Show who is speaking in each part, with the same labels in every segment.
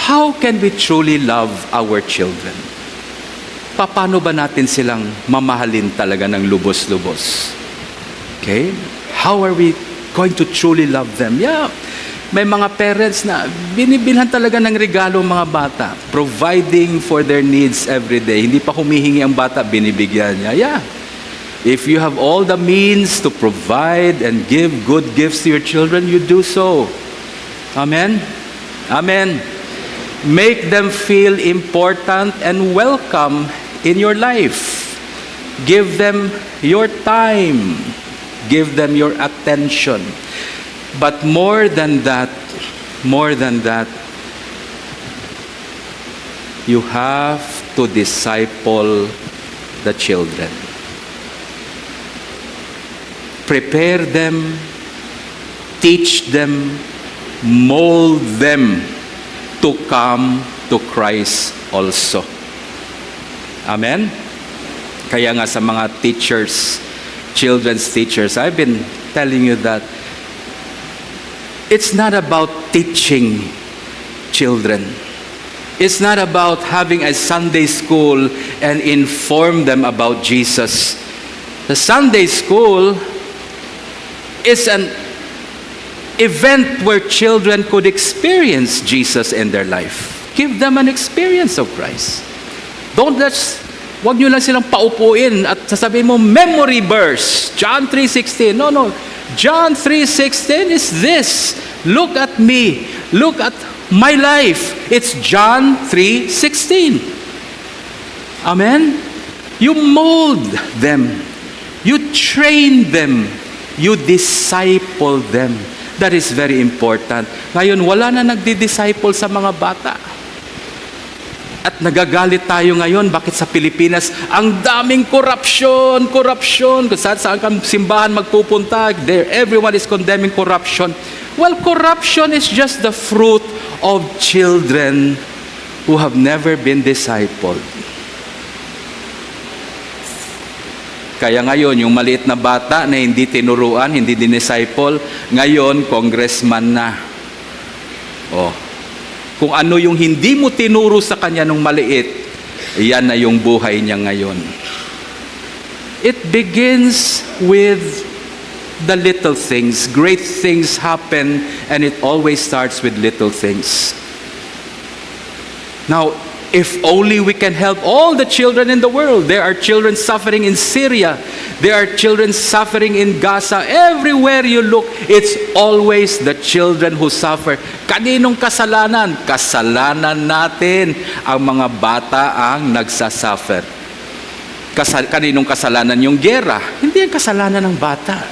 Speaker 1: how can we truly love our children? Paano ba natin silang mamahalin talaga ng lubos-lubos? Okay? How are we going to truly love them? Yeah, may mga parents na binibilhan talaga ng regalo ang mga bata, providing for their needs every day. Hindi pa humihingi ang bata, binibigyan niya. Yeah. If you have all the means to provide and give good gifts to your children, you do so. Amen? Amen. Make them feel important and welcome in your life. Give them your time. Give them your attention. But more than that, you have to disciple the children. Prepare them, teach them, mold them to come to Christ also. Amen? Kaya nga sa mga teachers, children's teachers, I've been telling you that it's not about teaching children. It's not about having a Sunday school and inform them about Jesus. The Sunday school is an event where children could experience Jesus in their life. Give them an experience of Christ. Wag nyo lang silang paupuin at sasabihin mo, memory verse, John 3:16. No. John 3:16 is this. Look at me. Look at my life. It's John 3:16. Amen? You mold them. You train them. You disciple them. That is very important. Ngayon, wala na nagdi-disciple sa mga bata. At nagagalit tayo ngayon, bakit sa Pilipinas, ang daming corruption. Kung saan kang simbahan magpupunta, everyone is condemning corruption. Well, corruption is just the fruit of children who have never been discipled. Kaya ngayon, yung maliit na bata na hindi tinuruan, hindi dinisciple, ngayon, congressman na. Kung ano yung hindi mo tinuro sa kanya nung maliit, yan na yung buhay niya ngayon. It begins with the little things. Great things happen, and it always starts with little things. Now, if only we can help all the children in the world. There are children suffering in Syria. There are children suffering in Gaza. Everywhere you look, it's always the children who suffer. Kaninong kasalanan? Kasalanan natin. Ang mga bata ang nagsasuffer. Kaninong kasalanan yung gera? Hindi ang kasalanan ng bata.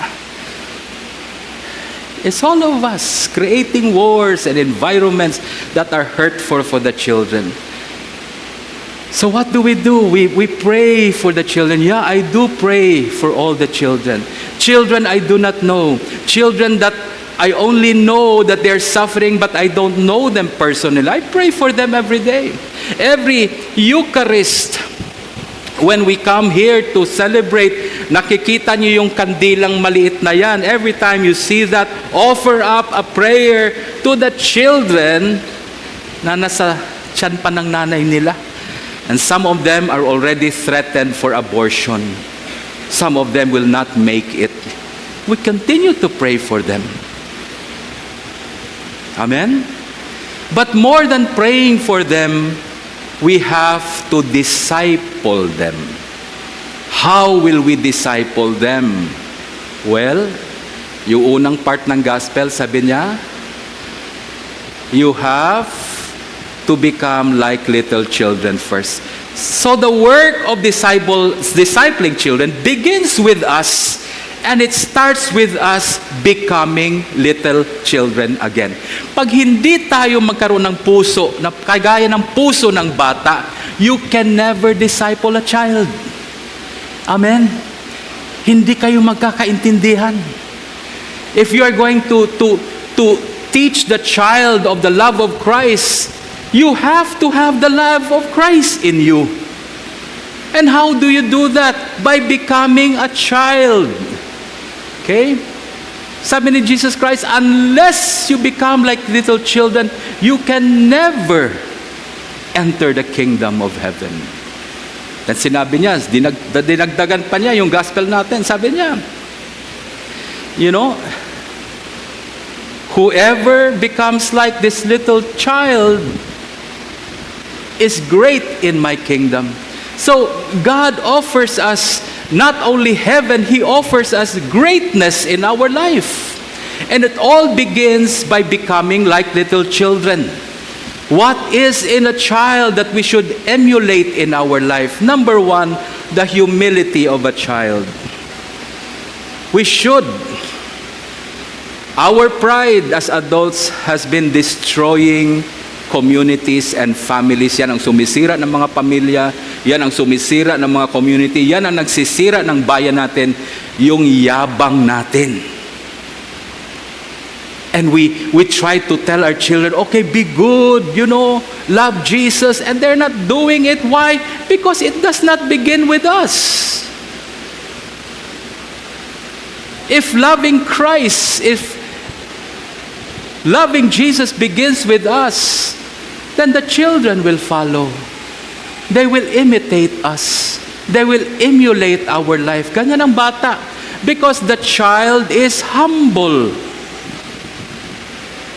Speaker 1: It's all of us creating wars and environments that are hurtful for the children. So what do? We pray for the children. Yeah, I do pray for all the children. Children I do not know. Children that I only know that they're suffering but I don't know them personally. I pray for them every day. Every Eucharist, when we come here to celebrate, nakikita niyo yung kandilang maliit na yan. Every time you see that, offer up a prayer to the children na nasa tiyan pa ng nanay nila. And some of them are already threatened for abortion. Some of them will not make it. We continue to pray for them. Amen? But more than praying for them, we have to disciple them. How will we disciple them? Well, yung unang part ng gospel, sabi niya, you have to become like little children first. So the work of discipling children begins with us, and it starts with us becoming little children again. Pag hindi tayo magkaroon ng puso, na kagaya ng puso ng bata, you can never disciple a child. Amen? Hindi kayo magkakaintindihan. If you are going to teach the child of the love of Christ, you have to have the love of Christ in you. And how do you do that? By becoming a child. Okay? Sabi ni Jesus Christ, unless you become like little children, you can never enter the kingdom of heaven. At sinabi niya, dinagdagan pa niya yung gospel natin. Sabi niya, whoever becomes like this little child is great in my kingdom. So, God offers us not only heaven, He offers us greatness in our life. And it all begins by becoming like little children. What is in a child that we should emulate in our life? Number one, the humility of a child. We should. Our pride as adults has been destroying communities and families. Yan ang sumisira ng mga pamilya, yan ang sumisira ng mga community, yan ang nagsisira ng bayan natin, yung yabang natin. And we try to tell our children, okay, be good, love Jesus, and they're not doing it. Why? Because it does not begin with us. If loving Christ, if loving Jesus begins with us, then the children will follow. They will imitate us. They will emulate our life. Ganyan ang bata. Because the child is humble.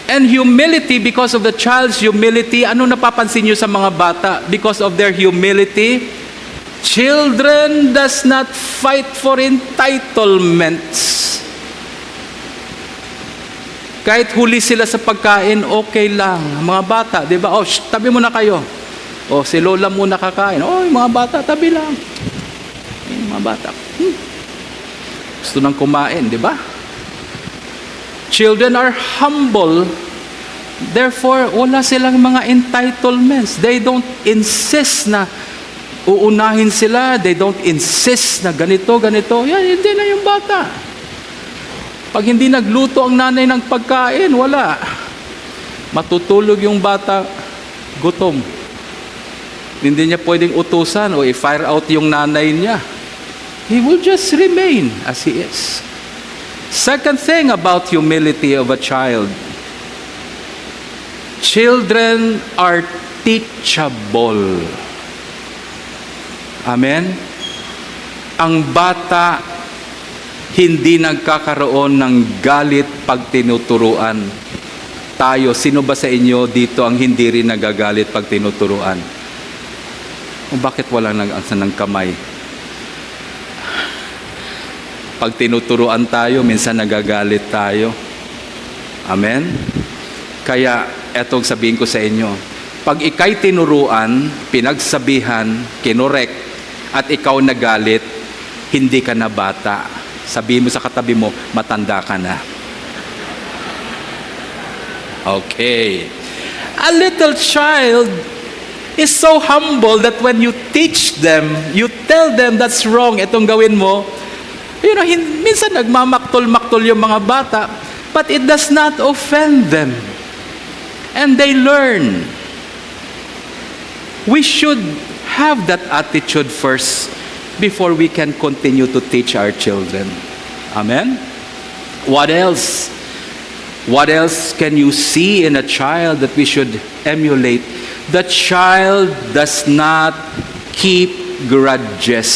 Speaker 1: And humility, because of the child's humility, ano napapansin niyo sa mga bata? Because of their humility, children does not fight for entitlements. Kahit huli sila sa pagkain, okay lang. Mga bata, di ba? Tabi muna kayo. Si lola muna kakain. Yung mga bata, tabi lang. Mga bata. Gusto nang kumain, di ba? Children are humble. Therefore, wala silang mga entitlements. They don't insist na uunahin sila. They don't insist na ganito. Yan, hindi na yung bata. Pag hindi nagluto ang nanay ng pagkain, wala. Matutulog yung bata, gutom. Hindi niya pwedeng utusan o i-fire out yung nanay niya. He will just remain as he is. Second thing about humility of a child. Children are teachable. Amen? Ang bata hindi nagkakaroon ng galit pag tinuturuan. Tayo, sino ba sa inyo dito ang hindi rin nagagalit pag tinuturuan? Bakit wala nag-ansa ng kamay? Pag tinuturuan tayo, minsan nagagalit tayo. Amen? Kaya, etong sabihin ko sa inyo, pag ikay tinuruan, pinagsabihan, kinorek, at ikaw nagalit, hindi ka na bata. Sabihin mo sa katabi mo, matanda ka na. Okay. A little child is so humble that when you teach them, you tell them that's wrong, itong gawin mo, minsan nagmamaktol-maktol yung mga bata, but it does not offend them. And they learn. We should have that attitude first before we can continue to teach our children. Amen? What else? What else can you see in a child that we should emulate? The child does not keep grudges.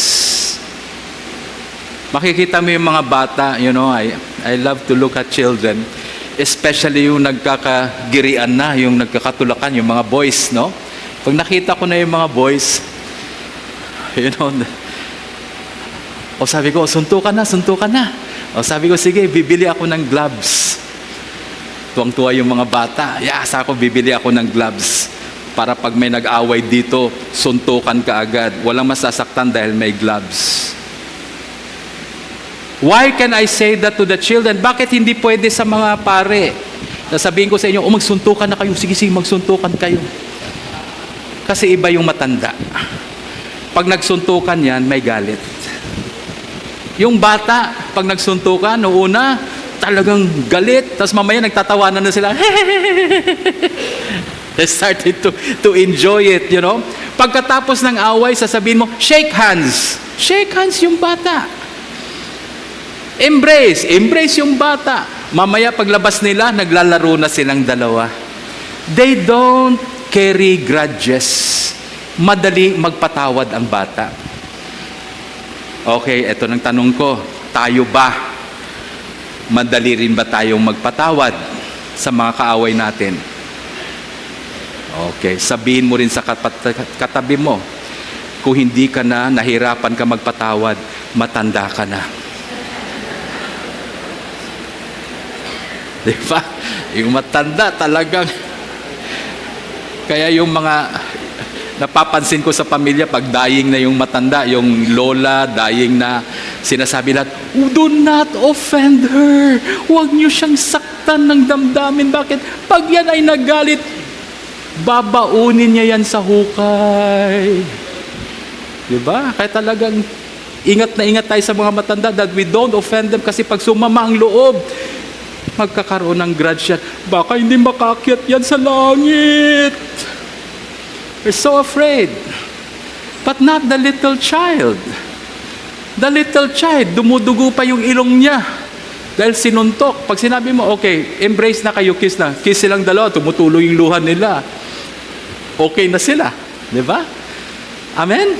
Speaker 1: Makikita mo yung mga bata, I love to look at children, especially yung nagkakagirian na, yung nagkakatulakan, yung mga boys, no? Pag nakita ko na yung mga boys, sabi ko, suntukan na. Sabi ko, sige, bibili ako ng gloves. Tuwang-tuwa yung mga bata. Sa ako, bibili ako ng gloves. Para pag may nag-away dito, suntukan ka agad. Walang masasaktan dahil may gloves. Why can I say that to the children? Bakit hindi pwede sa mga pare? Sasabihin ko sa inyo, magsuntukan na kayo. Sige, magsuntukan kayo. Kasi iba yung matanda. Pag nagsuntukan yan, may galit. Yung bata, pag nagsuntukan, noong una, talagang galit. Tapos mamaya nagtatawanan na sila. They started to enjoy it, Pagkatapos ng away, sasabihin mo, shake hands. Shake hands yung bata. Embrace yung bata. Mamaya paglabas nila, naglalaro na silang dalawa. They don't carry grudges. Madali magpatawad ang bata. Okay, eto ng tanong ko. Tayo ba? Madali rin ba tayong magpatawad sa mga kaaway natin? Okay, sabihin mo rin sa katabi mo, kung hindi ka na, nahirapan ka magpatawad, matanda ka na. Di ba? Yung matanda talagang, kaya yung mga napapansin ko sa pamilya, pag dying na yung matanda, yung lola, dying na, sinasabi lahat, do not offend her. Huwag niyo siyang saktan ng damdamin. Bakit? Pag yan ay nagalit, babaunin niya yan sa hukay. Diba? Kaya talagang ingat na ingat tayo sa mga matanda that we don't offend them, kasi pag sumama ang loob, magkakaroon ng grudge yan. Baka hindi makakyat yan sa langit. We're so afraid. But not the little child. The little child, dumudugo pa yung ilong niya dahil sinuntok. Pag sinabi mo, okay, embrace na kayo, kiss na. Kiss silang dalawa, tumutuloy yung luha nila. Okay na sila. Di ba? Amen?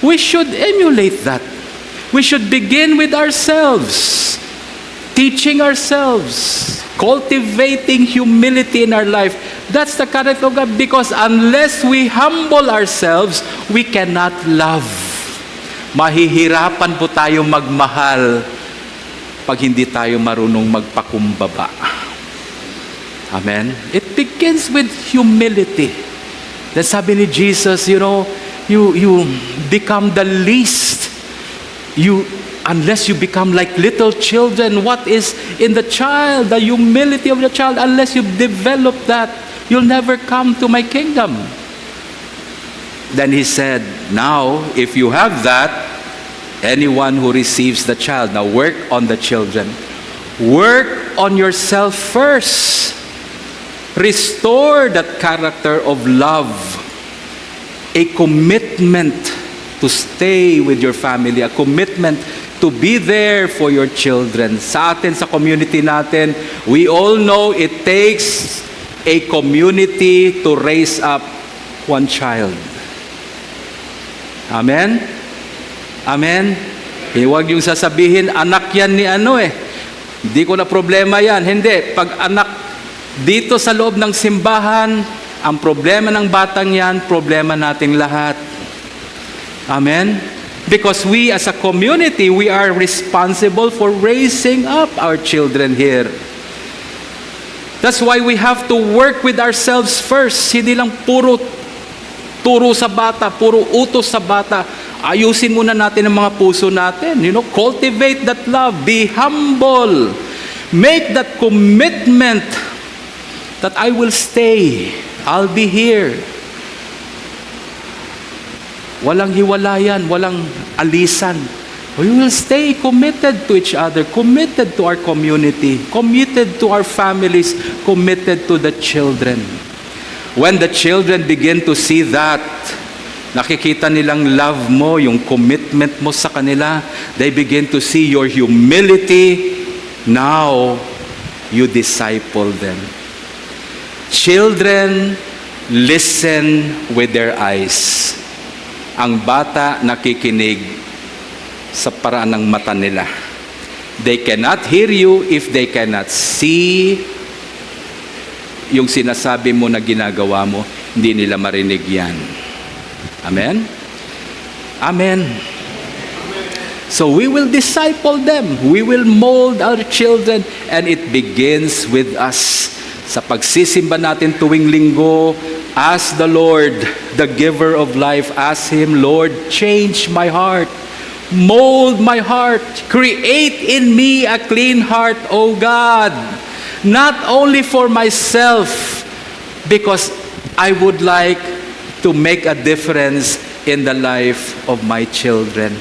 Speaker 1: We should emulate that. We should begin with ourselves. Teaching ourselves. Cultivating humility in our life. That's the character of God, because unless we humble ourselves, we cannot love. Mahihirapan po tayo magmahal pag hindi tayo marunong magpakumbaba. Amen? It begins with humility. Then sabi ni Jesus, you become the least. Unless you become like little children, what is in the child, the humility of the child, unless you develop that, you'll never come to my kingdom. Then he said, now, if you have that, anyone who receives the child, now work on the children. Work on yourself first. Restore that character of love, a commitment to stay with your family, a commitment to be there for your children. Sa atin, sa community natin, we all know it takes a community to raise up one child. Amen? Amen? Huwag yung sasabihin, anak yan ni hindi ko na problema yan. Hindi. Pag anak dito sa loob ng simbahan, ang problema ng batang yan, problema nating lahat. Amen? Because we as a community, we are responsible for raising up our children here. That's why we have to work with ourselves first. Hindi lang puro turo sa bata, puro utos sa bata. Ayusin muna natin ang mga puso natin. Cultivate that love. Be humble. Make that commitment that I will stay. I'll be here. Walang hiwalayan, walang alisan. We will stay committed to each other, committed to our community, committed to our families, committed to the children. When the children begin to see that, nakikita nilang love mo, yung commitment mo sa kanila, they begin to see your humility. Now, you disciple them. Children listen with their eyes. Ang bata nakikinig sa paraan ng mata nila. They cannot hear you if they cannot see yung sinasabi mo na ginagawa mo. Hindi nila marinig yan. Amen? Amen. So we will disciple them. We will mold our children, and it begins with us. Sa pagsisimba natin tuwing linggo, ask the Lord, the giver of life, ask Him, Lord, change my heart. Mold my heart. Create in me a clean heart, O God. Not only for myself, because I would like to make a difference in the life of my children.